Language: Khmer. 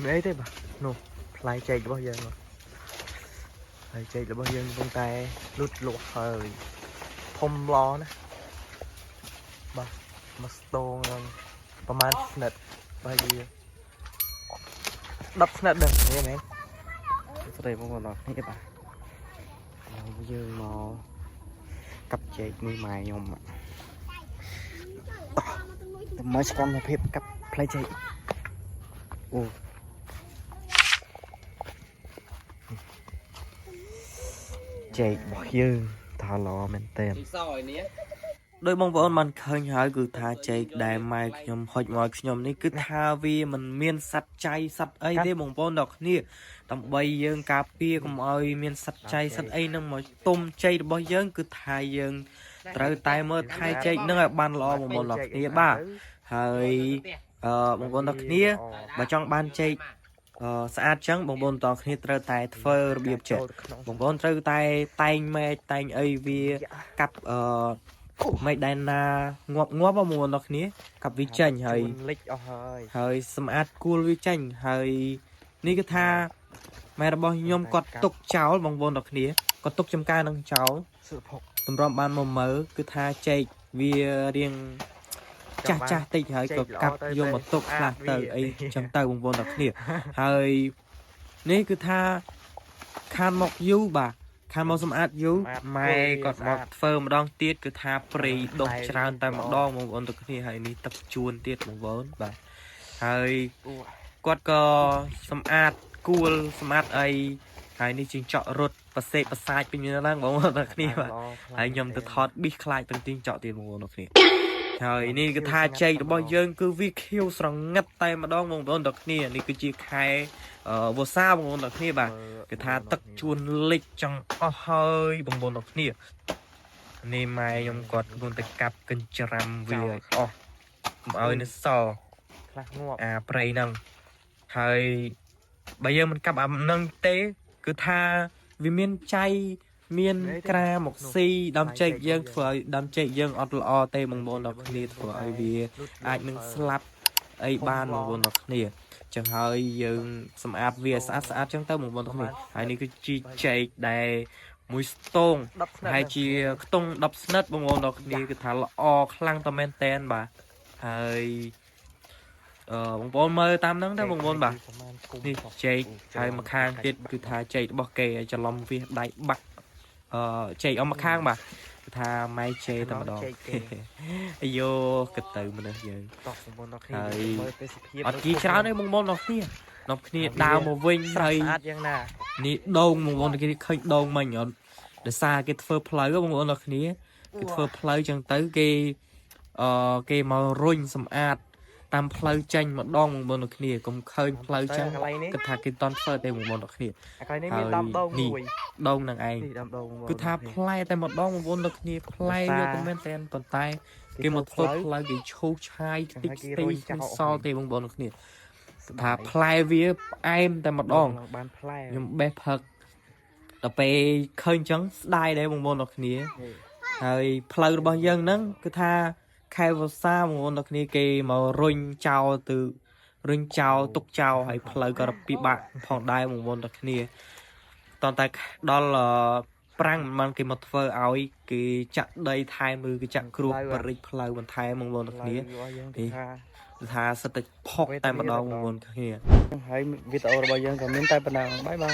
mấy thế bà nô lại chạy bao giờ mà lại chạy là bao giờ con tay lút lụt hơi thông lo nè bà mà stoneประมาณsnit bao nhiêu đập snit đừng nghe mẹ cái đây không còn đâu thấy bà bây giờ mà cặp chạy người mày nhom ạ mới cam phép cặp play chạy ô chạy bỏ dư thà lò mình tên đôi bông vợ mình khơi hỏi cứ thà chạy đại mai nhom hỏi mọi nhom ní cứ thà vì mình miên sắt chay sắt ấy thế bông vợ đọc nè tầm bay dương cà phê cũng ơi miên sắt chay sắt ấy nâng mà tôm chay bao dương cứ thà dương trời tay mơ thay chạy nâng là ban lo một lọc nè ba hơi bông vợ đọc nè mà trong ban chạyสะอาดจังบางบนตอนนี้เตอร์ไตเฟอร์เบียบเจ็ดบางบนเตอร์ไตไตแม่ไตไอวีกับไม่ได้นางวบางบนตอนนี้กับวิจัยเฮ้ยสะอาดกูวิจัยเฮ้ยนี่ก็ท่าแม่ระบายยมกดตกเจ้าบางบนตอนนี้กดตกจำการน้องเจ้าตำรวจบ้านมอมือคือท่าใจวีเรียงcha cha tịnh hơi có cặp vô một tục là từ ấy trong tàu bông bông đặc biệt hơi nếu cứ tha khan mọc dú bà khan mọc xâm át dú mai còn một phơ mà đong tiết cứ tha pri đột tràn tay một đong bông bông đặc biệt hơi ní tập chuôn tiết bông bông bà hơi quát có xâm át cool xâm át ấy hơi ní chính chọn rốt và xe và sai bên như năng bông bông đặc biệt bà hơi nhầm từ thọt biết khai từng tin chọn tiền bông bông đặc biệt thờiนี่ก็ท่าใจบ่យើងគឺវាខៀវស្រងាត់តែម្ដងបងប្អូនទាំងគ្នានេះគឺជាខែវស្សាបងប្អូនទាំងគ្នាបាទគឺថាទឹកជួនលិចចង់អស់ហើយបងប្អូនទាំងគ្នានេះម៉ែខ្ញុំគាត់កំពុងតែកាប់កញ្ច្រាំវាអស់មកឲ្យនៅសល់ខ្លះងាប់អាព្រៃហ្នឹងហើយបើយើងមិនកាប់អាហ្នឹងទេគឺថាវាមានចៃមានក្រាមកស៊ីដំចេកយើងធ្វើឲ្យដំចេកយើងអត់ល្អទេបងប្អូនដល់គ្នាធ្វើឲ្យវាអាចនឹងស្លាប់អីបានបងប្អូនដល់គ្នាចឹងហើយយើងសម្អាតវាស្អាតស្អាតចឹងទៅបងប្អូនដល់គ្នាហើយនេះគឺជីចេកដែលមួយស្ទងហើយជាខ្ទង់10ស្និតបងប្អូនដល់គ្នាគឺថាល្អខ្លាំងតែមែនតែនបាទហើយបងប្អូនមើលតាមហ្នឹងទៅបងប្អូនបាទនេះចេកហើយមកខាងទៀតគឺថាចេករបស់គេច្រឡំវាដៃបាក់ចេកអមមកខាងបាទថាម៉ៃចេតែម្ដងអាយូគិតទៅមនុស្សយើងហើយអត់ជីច្រើនទេបងប្អូនដល់គ្នានាំគ្នាដើរមកវិញហើយស្អាតយ៉ាងណានេះដងបងប្អូនគេឃើញដងមិញអត់ដោយសារគេធ្វើផ្លូវបងប្អូនដល់គ្នាគេធ្វើផ្លូវចឹងទៅគេមករុញសម្អាតតាមផ្លូវចេញម្ដងបងប្អូនដល់គ្នាកុំឃើញផ្លូវចឹងគិតថាគេតន់ធ្វើទេបងប្អូនដល់គ្នាហើយនេះដងនឹងឯងគឺថាផ្លែតែម្ដងបងប្អូនដល់គ្នាផ្លែវាក៏មែនតែប៉ុន្តែគេមកធ្វើផ្លូវគេឈូសឆាយតិចតិចមិនសល់ទេបងប្អូនដល់គ្នាថាផ្លែវាផ្អែមតែម្ដងបានផ្លែខ្ញុំបេះផឹកដល់ពេលឃើញចឹងស្ដាយដែរបងប្អូនដល់គ្នាហើយផ្លូវរបស់យើងហ្នឹងគឺថាខែវស្សាបងប្អូនដល់គ្នាគេមករុញចោលទៅរុញចោលទុកចោលហើយផ្លូវក៏ពិបាកផងដែរបងប្អូនដល់គ្នាតតែដល់ប្រាំងមិនគេមកធ្វើឲ្យគេចាក់ដីថែមឬគេចាក់គ្រួបរិចផ្លូវបន្ថែមបងប្អូនដល់គ្នានេះថាសិតតែផុកតែម្ដងបងប្អូនគ្នាហើយវីដេអូរបស់យើងក៏មានតែប៉ុណ្ណឹងបាយបាយ